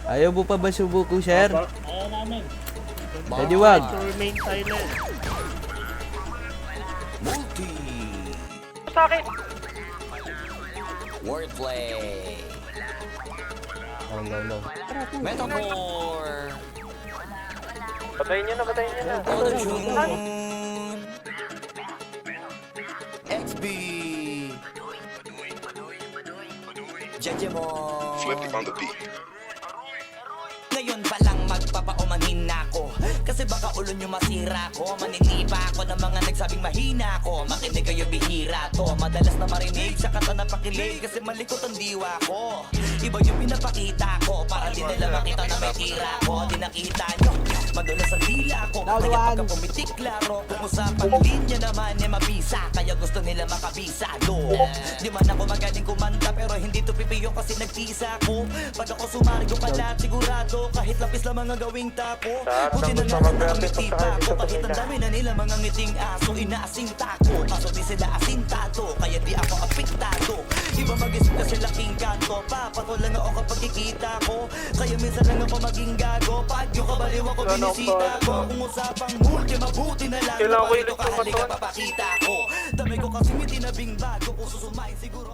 Ayaw mo pa ba subuko, sir? Ayaw namin. Pwede wag. To remain silent. Multi. Sa akin. Wordplay. No. Metaphor. Patayin nyo na. Auto-tune. XB. Jejemon. Flip on the beat. Ngayon pa lang magpapaumanhin na ako. Kasi baka ulo nyo masira ko. Maninipa ako ng mga nagsabing mahina ko. Makinig kayo bihira to. Madalas na marinig sa kata na pakilig. Kasi malikot ang diwa ko. Iba yung pinapakita ko. Para di nila makita na may tira ko. Di nakita nyo, madulas ang dila ko. Kaya pagka pumitik laro, kung usapang linya naman ay mabisa. Kaya gusto nila makabisado. Di man ako magaling kumanta, pero hindi to pipiyo kasi nagtisa ko. Pag ako sumargo kalat, sigurado kahit lapis lang mga gawing tapo. Buti na lang na umitita ko. Kahit ang dami na nila mga ngiting aso, inaasinta ko. Kaso di sila asintado, kaya di ako apektado. Iba mag-isip kasi laking kanto. Papato lang ako kapag kikita ko. Kaya minsan lang ako maging gago. Pag yung kabaliw ako binisita ko. Kung usapang multi, mabuti na lang. Kailangan ko Kapag ito ilit yung kahaliga katawan. papakita ko. Dami ko kasi may tinabing bago. Kung susumain siguro